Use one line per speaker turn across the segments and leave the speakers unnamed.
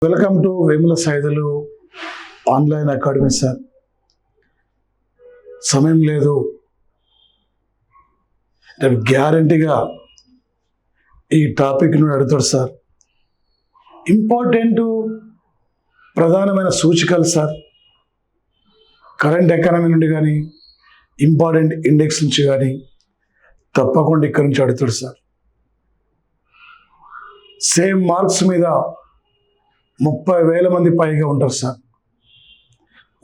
Welcome to Vemula Saidulu online academy sir. సమయం లేదు, రేపు గ్యారంటీగా ఈ టాపిక్ నుండి అడుగుతాడు సార్. ఇంపార్టెంట్ ప్రధానమైన సూచికలు సార్, కరెంట్ ఎకానమీ నుండి కానీ ఇంపార్టెంట్ ఇండెక్స్ నుంచి కానీ తప్పకుండా ఇక్కడి నుంచి అడుగుతాడు సార్. సేమ్ మార్క్స్ మీద 30,000 మంది పైగా ఉంటారు సార్.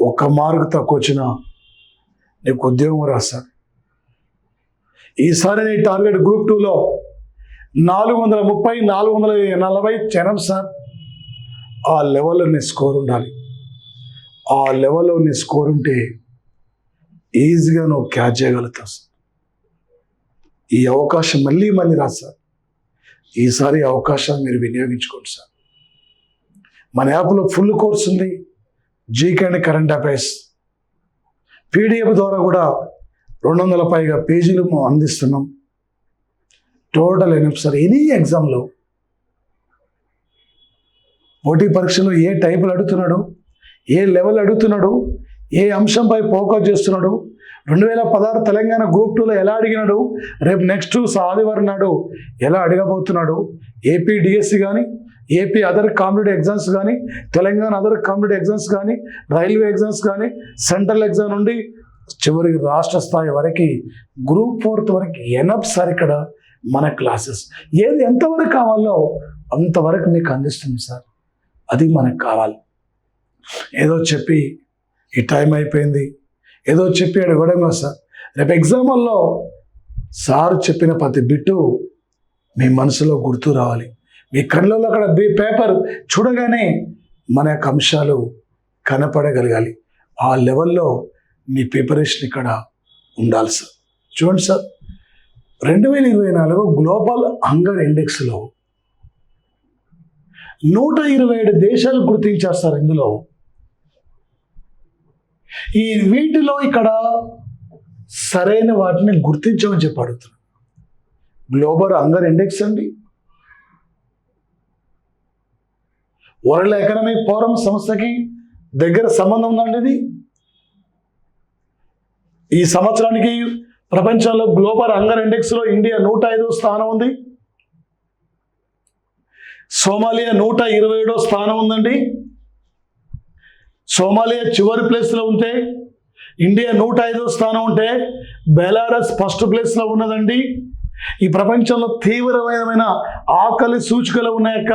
ఒక్క మార్కు తక్కువ వచ్చినా నీకు ఉద్యోగం రా సార్. ఈసారి నీ టార్గెట్ గ్రూప్ 2లో 430, 440 జనం సార్. ఆ లెవెల్లో నీ స్కోర్ ఉండాలి. ఆ లెవెల్లో నీ స్కోర్ ఉంటే ఈజీగా నువ్వు క్యాచ్ చేయగలుగుతావు సార్. ఈ అవకాశం మళ్ళీ రా సార్. ఈసారి అవకాశాన్ని మీరు వినియోగించుకోండి సార్. మన యాప్లో ఫుల్ కోర్స్ ఉంది, GK and current affairs. PDF ద్వారా కూడా 200 పైగా పేజీలు అందిస్తున్నాం. Total enough sir. ఎనీ ఎగ్జామ్లో పోటీ పరీక్షలో ఏ టైపులు అడుగుతున్నాడు, ఏ లెవెల్ అడుగుతున్నాడు, ఏ అంశంపై ఫోకస్ చేస్తున్నాడు, 2016 తెలంగాణ గ్రూప్ 2లో ఎలా అడిగినాడు, రేపు నెక్స్ట్ ఆదివారం నాడు ఎలా అడగబోతున్నాడు, ఏపీ డిఎస్సి కానీ, ఏపీ అదర్ కాంపిటేటివ్ ఎగ్జామ్స్ కానీ, తెలంగాణ అదర్ కాంపిటేటివ్ ఎగ్జామ్స్ కానీ, రైల్వే ఎగ్జామ్స్ కానీ, సెంట్రల్ ఎగ్జామ్ నుండి చివరికి రాష్ట్ర స్థాయి వరకు గ్రూప్ 4 వరకు ఎనఫ్ సార్. ఇక్కడ మన క్లాసెస్ ఏది ఎంతవరకు కావాలో అంతవరకు మీకు అందిస్తుంది సార్. అది మనకు కావాలి. ఏదో చెప్పి ఈ టైం అయిపోయింది, ఏదో చెప్పి ఇవ్వడం కాదు సార్. రేపు ఎగ్జామ్లో సార్ చెప్పిన ప్రతి బిట్టు మీ మనసులో గుర్తు రావాలి. మీ కళ్ళల్లో అక్కడ పేపర్ చూడగానే మన యొక్క అంశాలు కనపడగలగాలి. ఆ లెవెల్లో మీ ప్రిపరేషన్ ఇక్కడ ఉండాలి సార్. చూడండి సార్, 2024 గ్లోబల్ హంగర్ ఇండెక్స్లో 127 దేశాలు గుర్తించారు సార్. ఇందులో వీటిలో ఇక్కడ సరైన వాటిని గుర్తించమని చెప్పి అడుగుతున్నాను. గ్లోబల్ హంగర్ ఇండెక్స్ అండి, వరల్డ్ ఎకనామిక్ ఫోరం సంస్థకి దగ్గర సంబంధం ఉందండి. ఇది ఈ సంవత్సరానికి ప్రపంచంలో గ్లోబల్ హంగర్ ఇండెక్స్లో ఇండియా 105వ స్థానం ఉంది. సోమాలియా 127వ స్థానం ఉందండి. సోమాలియా చివరి ప్లేస్లో ఉంటే ఇండియా 105వ స్థానం ఉంటే బెలారస్ ఫస్ట్ ప్లేస్లో ఉన్నదండి. ఈ ప్రపంచంలో తీవ్రమైన ఆకలి సూచికలు ఉన్న యొక్క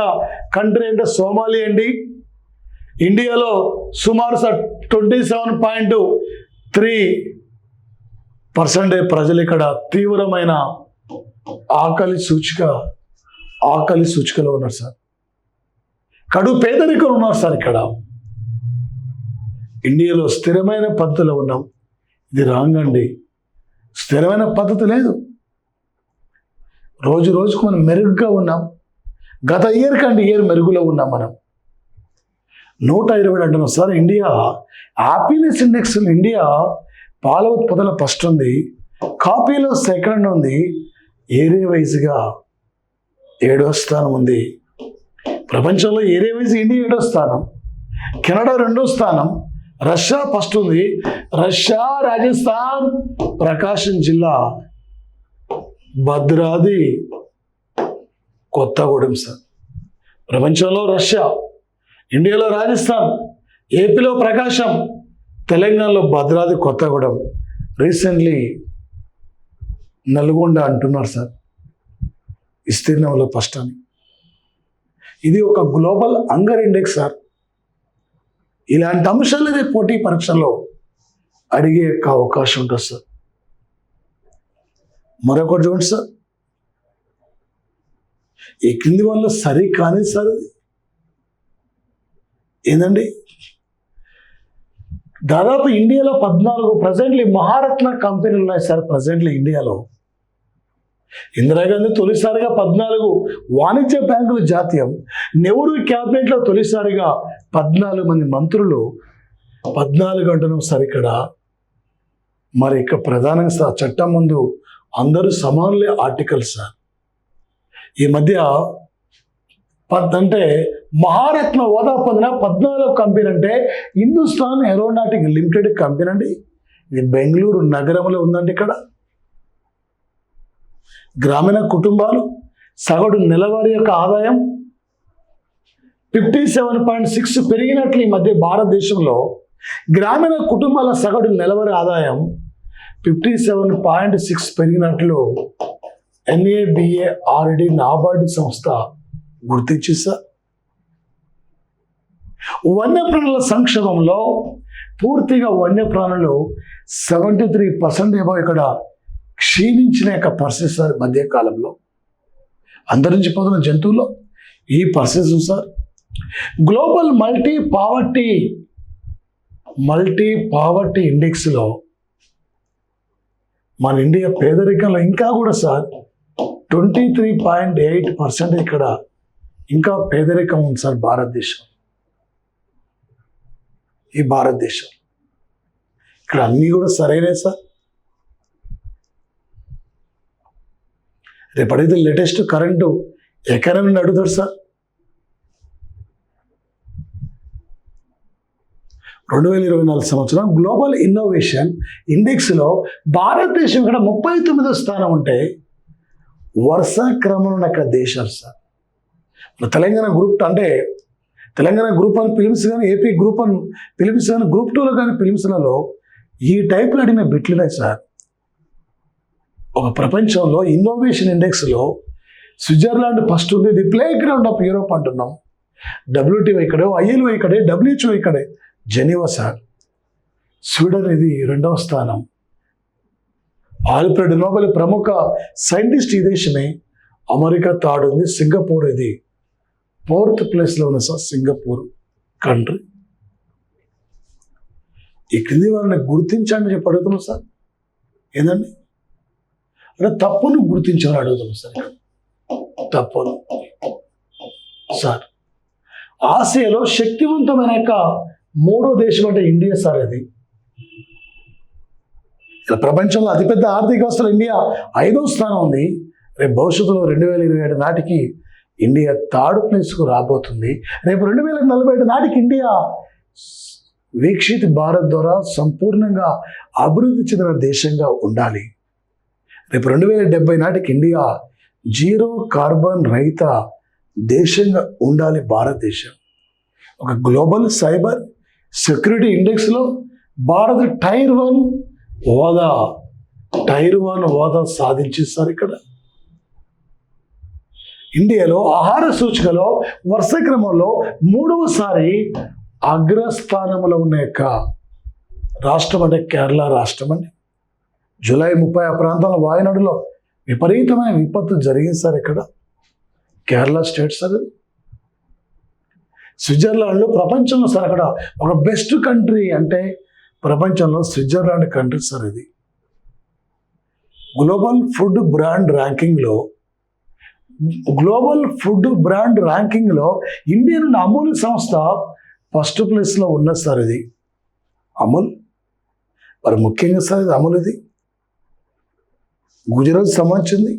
కంట్రీ అంటే సోమాలియా అండి. ఇండియాలో సుమారు 27.3% ప్రజలు ఇక్కడ తీవ్రమైన ఆకలి సూచికలో ఉన్నారు సార్. కడు పేదరికలు ఉన్నారు సార్. ఇక్కడ ఇండియాలో స్థిరమైన పద్ధతిలో ఉన్నాం. ఇది రాంగ్ అండి. స్థిరమైన పద్ధతి లేదు. రోజు రోజుకు మనం మెరుగ్గా ఉన్నాం. గత ఇయర్ కంటే ఇయర్ మెరుగులో ఉన్నాం మనం. 120 అంటున్నాం sir. India happiness index India పాల ఉత్పత్తుల ఫస్ట్ ఉంది, కాఫీలో సెకండ్ ఉంది, ఏరియా వైజ్గా 7వ స్థానం ఉంది. ప్రపంచంలో ఏరియా వైజ్ ఇండియా 7వ స్థానం, కెనడా 2వ స్థానం, రష్యా ఫస్ట్ ఉంది. రష్యా, రాజస్థాన్, ప్రకాశం జిల్లా, భద్రాది కొత్తగూడెం సార్. ప్రపంచంలో రష్యా, ఇండియాలో రాజస్థాన్, ఏపీలో ప్రకాశం, తెలంగాణలో భద్రాది కొత్తగూడెం, రీసెంట్లీ నల్గొండ అంటున్నారు సార్ విస్తీర్ణంలో ఫస్ట్ అని. ఇది ఒక గ్లోబల్ హంగర్ ఇండెక్స్ సార్. ఇలాంటి అంశాలు రేపు పోటీ పరీక్షల్లో అడిగే అవకాశం ఉంటుంది సార్. మరొకటి చూడండి సార్, ఈ కింది వల్ల సరి కానీ సార్ అది ఏందండి. దాదాపు ఇండియాలో 14 ప్రజెంట్లీ మహారత్న కంపెనీలు ఉన్నాయి సార్. ప్రజెంట్లీ ఇండియాలో ఇందిరాగాంధీ తొలిసారిగా 14 వాణిజ్య బ్యాంకులు జాతీయం, నెహ్రూ క్యాబినెట్లో తొలిసారిగా 14 మంది మంత్రులు, 14 అంటున్నాం సార్. ఇక్కడ మరి ఇక ప్రధానంగా చట్టం ముందు అందరూ సమానులే ఆర్టికల్ సార్. ఈ మధ్య అంటే మహారత్న హోదా పొందిన 14వ కంపెనీ అంటే హిందుస్థాన్ ఏరోనాటిక్ లిమిటెడ్ కంపెనీ అండి. ఇది బెంగళూరు నగరంలో ఉందండి. ఇక్కడ గ్రామీణ కుటుంబాలు సగటు నెలవారీ యొక్క ఆదాయం 57.6 పెరిగినట్లు ఈ మధ్య భారతదేశంలో గ్రామీణ కుటుంబాల సగటు నెలవారీ ఆదాయం 57.6 పెరిగినట్లు NABARD నాబార్డు సంస్థ గుర్తించి సార్. వన్యప్రాణుల సంక్షేమంలో పూర్తిగా వన్యప్రాణులు 73% ఏమో ఇక్కడ క్షీణించిన యొక్క పరిస్థితి సార్. మధ్యకాలంలో అంతరించిపోతున్న జంతువుల్లో ఈ పరిస్థితి సార్. గ్లోబల్ మల్టీ పావర్టీ ఇండెక్స్లో మన ఇండియా పేదరికంలో ఇంకా కూడా సార్ 23.8% ఇక్కడ ఇంకా పేదరికం ఉంది సార్. భారతదేశం ఇక్కడ అన్నీ కూడా సరైనవి సార్. రేపడైతే లేటెస్ట్ కరెంటు ఎకానమీని అడుగుతాడు సార్. 2024 సంవత్సరం గ్లోబల్ ఇన్నోవేషన్ ఇండెక్స్లో భారతదేశం ఇక్కడ 39వ స్థానం ఉంటే వరుస క్రమంలో యొక్క దేశాలు సార్. తెలంగాణ గ్రూప్ అంటే తెలంగాణ గ్రూప్ 1 ఫిలిమ్స్ కానీ, ఏపీ గ్రూప్ 1 ఫిలిమ్స్ కానీ, గ్రూప్ 2లో కానీ ఫిలిమ్స్లలో ఈ టైప్లో అడిగిన బిట్లున్నాయి సార్. ఒక ప్రపంచంలో ఇన్నోవేషన్ ఇండెక్స్లో స్విట్జర్లాండ్ ఫస్ట్ ఉంది. The play ground of Europe అంటున్నాం. WTO ఇక్కడే, ILO ఇక్కడే, WHO ఇక్కడే, జెనీవా సార్. స్వీడన్ ఇది 2వ స్థానం. ఆల్ఫ్రెడ్ నోబెల్ ప్రముఖ సైంటిస్ట్ ఈ దేశమే. అమెరికా 3rd ఉంది. సింగపూర్ ఇది 4th ప్లేస్లో ఉన్న సార్. Singapore country. ఈ క్రింది వాళ్ళని గుర్తించండి చెప్పి అడుగుతున్నాం సార్. ఏందండి అంటే తప్పును గుర్తించాలని అడుగుతున్నాం సార్. తప్పును సార్. ఆసియాలో శక్తివంతమైన యొక్క 3వ దేశం అంటే ఇండియా సార్. ఇది ఇలా ప్రపంచంలో అతిపెద్ద ఆర్థిక వ్యవస్థలో ఇండియా 5వ స్థానం ఉంది. రేపు భవిష్యత్తులో 2027 నాటికి ఇండియా 3rd ప్లేస్కు రాబోతుంది. రేపు 2047 నాటికి ఇండియా వీక్షిత్ భారత్ ద్వారా సంపూర్ణంగా అభివృద్ధి చెందిన దేశంగా ఉండాలి. రేపు 2070 నాటికి ఇండియా 0 కార్బన్ రహిత దేశంగా ఉండాలి భారతదేశం. ఒక గ్లోబల్ సైబర్ సెక్యూరిటీ ఇండెక్స్లో భారత్ టైర్ 1 హోదా సాధించేస్తారు. ఇక్కడ ఇండియాలో ఆహార సూచికలో వరుస క్రమంలో 3వసారి అగ్రస్థానంలో ఉన్న యొక్క రాష్ట్రం అంటే కేరళ రాష్ట్రం అండి. జూలై 30 ఆ ప్రాంతంలో వాయునాడులో విపరీతమైన విపత్తు జరిగింది సార్. ఇక్కడ కేరళ స్టేట్ సార్. స్విట్జర్లాండ్లో ప్రపంచంలో సార్ అక్కడ ఒక బెస్ట్ కంట్రీ అంటే ప్రపంచంలో స్విట్జర్లాండ్ కంట్రీ సార్. ఇది గ్లోబల్ ఫుడ్ బ్రాండ్ ర్యాంకింగ్లో ఇండియా నుండి అమూల్ సంస్థ ఫస్ట్ ప్లేస్లో ఉన్నది సార్. ఇది అమూల్ మరి ముఖ్యంగా సార్ ఇది అమూల్ ఇది గుజరాత్ సంబంధించింది.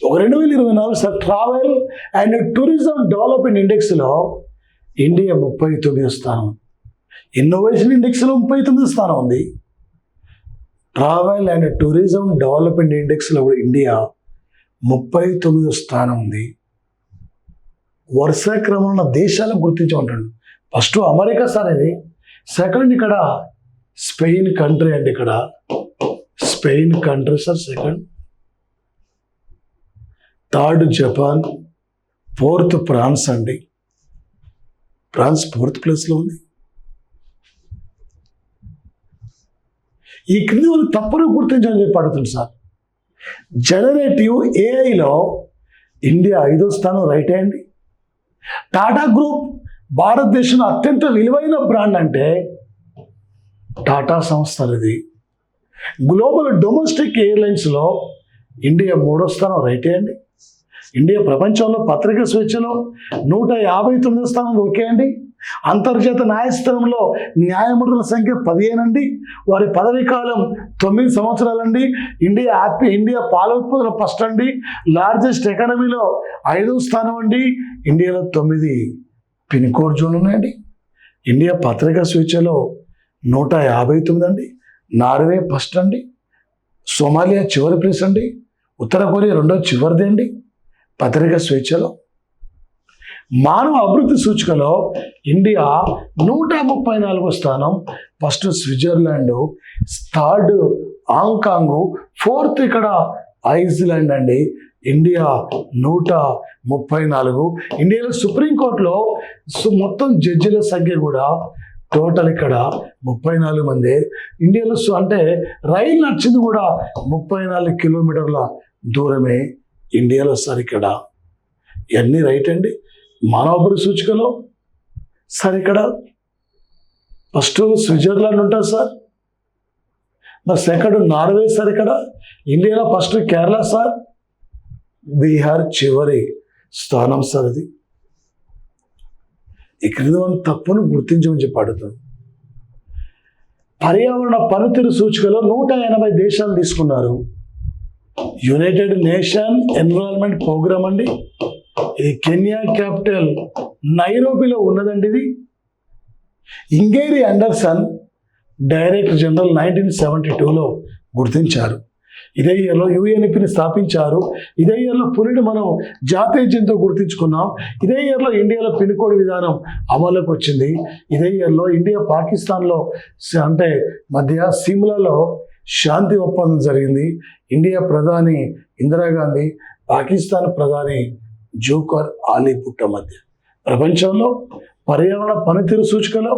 ఒక 2024 sir travel and tourism development ఇండెక్స్లో ఇండియా 39వ స్థానం. ఇన్నోవేషన్ ఇండెక్స్లో 39వ స్థానం ఉంది. ట్రావెల్ అండ్ టూరిజం డెవలప్మెంట్ ఇండెక్స్లో కూడా ఇండియా 39వ స్థానం ఉంది. వరుస క్రమంలో దేశాలను గుర్తించమంటాడు. ఫస్ట్ అమెరికా సార్ ఇది. సెకండ్ ఇక్కడ స్పెయిన్ కంట్రీ అండి. ఇక్కడ Spain country sir second. 3rd Japan. 4th France అండి. ఫ్రాన్స్ 4th ప్లేస్లో ఉంది. ఈ క్రింది వాళ్ళు తప్పును గుర్తించని చెప్పి అడుగుతుంది సార్. జనరేటివ్ ఏఐలో ఇండియా 5వ స్థానం రైట్ అండి. టాటా గ్రూప్ భారతదేశంలో అత్యంత విలువైన బ్రాండ్ అంటే టాటా సంస్థ. ఇది గ్లోబల్ డొమెస్టిక్ ఎయిర్లైన్స్లో ఇండియా 3వ స్థానం రైట్ అండి. ఇండియా ప్రపంచంలో పత్రిక స్వేచ్ఛలో 159వ స్థానం ఓకే అండి. అంతర్జాతీయ న్యాయస్థానంలో న్యాయమూర్తుల సంఖ్య 15 అండి. వారి పదవీ కాలం 9 సంవత్సరాలండి. ఇండియా పాల ఉత్పత్తుల ఫస్ట్ అండి. లార్జెస్ట్ ఎకానమీలో 5వ స్థానం అండి. ఇండియాలో 9 పిన్ కోడ్ జోన్లు ఉన్నాయండి. ఇండియా పత్రికా స్వేచ్ఛలో 159 అండి. నార్వే ఫస్ట్ అండి. సోమాలియా చివరి ప్లేస్ అండి. ఉత్తర కొరియా రెండో చివరిది అండి పత్రికా స్వేచ్ఛలో. మానవ అభివృద్ధి సూచికలో ఇండియా 134వ స్థానం. First Switzerland, third Hong Kong, fourth ఇక్కడ ఐస్లాండ్ అండి. ఇండియా 134. ఇండియాలో సుప్రీంకోర్టులో మొత్తం జడ్జిల సంఖ్య కూడా టోటల్ ఇక్కడ 34 మంది. ఇండియాలో అంటే రైలు నడిచింది కూడా 34 కిలోమీటర్ల దూరమే ఇండియాలో సార్. ఇక్కడ ఇవన్నీ రైట్ అండి. మానవాభివృద్ధి సూచికలో సార్ ఇక్కడ ఫస్ట్ స్విట్జర్లాండ్ ఉంటుంది సార్. మరి సెకండ్ నార్వే సార్. ఇక్కడ ఇండియాలో ఫస్ట్ కేరళ సార్. బీహార్ చివరి స్థానం సార్. అది ఈ క్రింది మనం తప్పును గుర్తించమని చెప్పి అడుగుతాను. పర్యావరణ పనితీరు సూచికలో 180 దేశాలు తీసుకున్నారు. యునైటెడ్ నేషన్ ఎన్విరాన్మెంట్ ప్రోగ్రామ్ అండి. ఇది కెన్యా క్యాపిటల్ నైరోబిలో ఉన్నదండి. ఇది ఇంగేరి అండర్సన్ డైరెక్టర్ జనరల్ 1972లో గుర్తించారు. ఇదే ఇయర్లో యుఎన్ఈపిని స్థాపించారు. ఇదే ఇయర్లో పులిని మనం జాతీయ జంతువు గుర్తించుకున్నాం. ఇదే ఇయర్లో ఇండియాలో పిన్ కోడ్ విధానం అమల్లోకి వచ్చింది. ఇదే ఇయర్లో ఇండియా పాకిస్తాన్లో అంటే మధ్య సిమ్లాలో శాంతి ఒప్పందం జరిగింది. ఇండియా ప్రధాని ఇందిరాగాంధీ, పాకిస్తాన్ ప్రధాని జోకర్ ఆలీ భుట్టో మధ్య. ప్రపంచంలో పర్యావరణ పనితీరు సూచికలో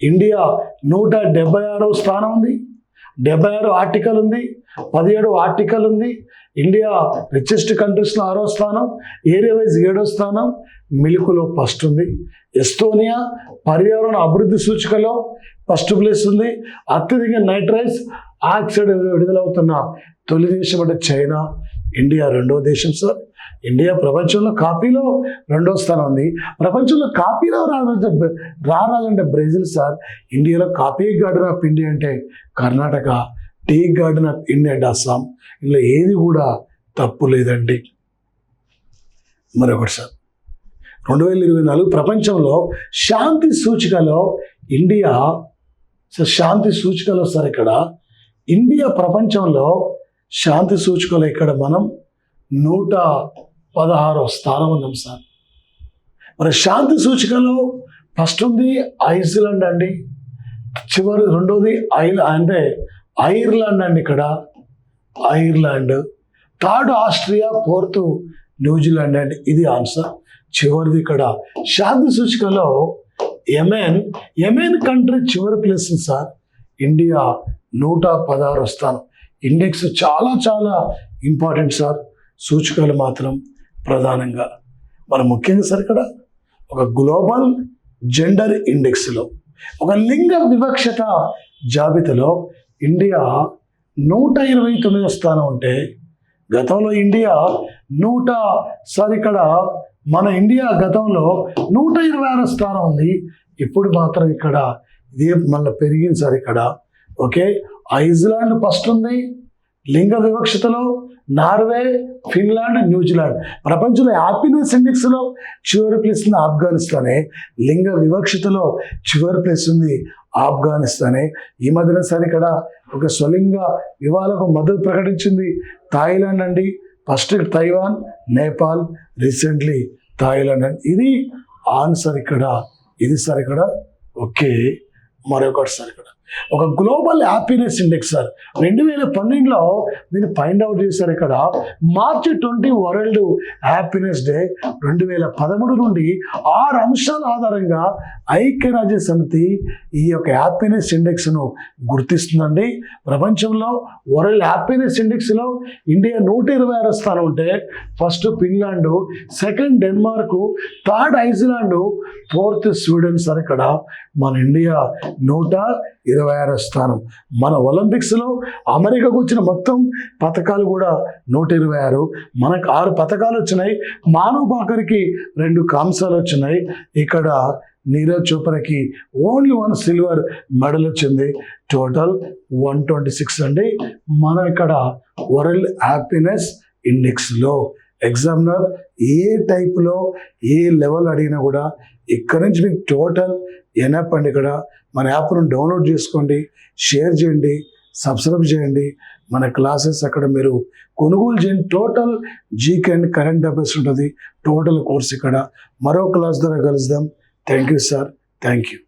ఇండియా 176వ స్థానం ఉంది. 76 ఆర్టికల్ ఉంది. 17 ఆర్టికల్ ఉంది. ఇండియా రిచెస్ట్ కంట్రీస్లో 6వ స్థానం. ఏరియా వైజ్ 7వ స్థానం. మిల్క్లో ఫస్ట్ ఉంది. ఎస్తోనియా పర్యావరణ అభివృద్ధి సూచికలో ఫస్ట్ ప్లేస్ ఉంది. అత్యధిక నైట్రైస్ ఆక్సైడ్ విడుదలవుతున్న తొలి దేశం అంటే చైనా. ఇండియా 2వ దేశం సార్. ఇండియా ప్రపంచంలో కాఫీలో 2వ స్థానం ఉంది. ప్రపంచంలో కాఫీలో రారాలంటే బ్రెజిల్ సార్. ఇండియాలో కాఫీ గార్డెన్ ఆఫ్ ఇండియా అంటే Karnataka, tea garden of India అంటే అస్సాం. ఇందులో ఏది కూడా తప్పు లేదండి. మరొకటి సార్ 2024 ప్రపంచంలో శాంతి సూచికలో ఇండియా శాంతి సూచికలో సార్ ఇక్కడ ఇండియా ప్రపంచంలో శాంతి సూచికలో ఇక్కడ మనం 116వ స్థానం ఉన్నాం సార్. మరి శాంతి సూచికలో ఫస్ట్ ఉంది ఐస్లాండ్ అండి. చివరి రెండోది ఐర్లాండ్ అండి. ఇక్కడ Ireland. Third Austria, fourth New Zealand అండి. ఇది ఆన్సర్. చివరిది ఇక్కడ శాంతి సూచికలో యెమెన్ కంట్రీ చివరి ప్లేస్ సార్. ఇండియా 116వ స్థానం. ఇండెక్స్ చాలా చాలా ఇంపార్టెంట్ సార్. సూచికలు మాత్రం ప్రధానంగా మనం ముఖ్యంగా సార్ ఇక్కడ ఒక గ్లోబల్ జెండర్ ఇండెక్స్లో ఒక లింగ వివక్షత జాబితాలో ఇండియా 129వ స్థానం ఉంటే గతంలో ఇండియా ఇక్కడ మన ఇండియా గతంలో 126వ స్థానం ఉంది. ఇప్పుడు మాత్రం ఇక్కడ ఇది మళ్ళీ పెరిగింది సార్. ఇక్కడ ఓకే ఐస్లాండ్ ఫస్ట్ ఉంది లింగ వివక్షతలో. Norway, Finland, New Zealand. ప్రపంచంలో హ్యాపీనెస్ ఇండెక్స్లో చివరి ప్లేస్ ఉంది ఆఫ్ఘనిస్తానే. లింగ వివక్షతలో చివరి ప్లేస్ ఉంది ఆఫ్ఘనిస్తానే. ఈ మధ్యన సార్ ఇక్కడ ఒక స్వలింగ వివాహాలకు మద్దతు ప్రకటించింది థాయిలాండ్ అండి. First Taiwan, Nepal, recently Thailand అండి. ఇది ఆన్సర్ ఇక్కడ. ఇది సార్ ఇక్కడ ఓకే. మరొకటి సార్ ఇక్కడ ఒక గ్లోబల్ హ్యాపీనెస్ ఇండెక్స్ సార్ 2012లో దీన్ని ఫైండ్ అవుట్ చేశారు. ఇక్కడ మార్చి 20 వరల్డ్ హ్యాపీనెస్ డే. 2013 నుండి 6 అంశాల ఆధారంగా ఐక్యరాజ్య సమితి ఈ యొక్క హ్యాపీనెస్ ఇండెక్స్ను గుర్తిస్తుందండి. ప్రపంచంలో వరల్డ్ హ్యాపీనెస్ ఇండెక్స్లో ఇండియా 126వ స్థానం ఉంటే first Finland, second Denmark, third Iceland, fourth Sweden sir. ఇక్కడ మన ఇండియా 126వ స్థానం. మన ఒలింపిక్స్లో అమెరికాకు వచ్చిన మొత్తం పథకాలు కూడా 126. మనకు 6 పథకాలు వచ్చినాయి. మానవ బాకరికి 2 కాంస్యాలు వచ్చినాయి. ఇక్కడ నీరజ్ చోప్రాకి ఓన్లీ 1 సిల్వర్ మెడల్ వచ్చింది. టోటల్ 126 అండి. మనం ఇక్కడ వరల్డ్ హ్యాపీనెస్ ఇండెక్స్లో ఎగ్జామినర్ ఏ టైప్లో ఏ లెవెల్ అడిగినా కూడా ఇక్కడ నుంచి మీకు టోటల్ ఎనప్ అండి. ఇక్కడ మన యాప్ను డౌన్లోడ్ చేసుకోండి, షేర్ చేయండి, సబ్స్క్రైబ్ చేయండి. మన క్లాసెస్ అక్కడ మీరు కొనుగోలు చేయండి. Total GK and current affairs ఉంటుంది టోటల్ కోర్స్. ఇక్కడ మరో క్లాస్ ద్వారా కలుద్దాం. Thank you sir, thank you.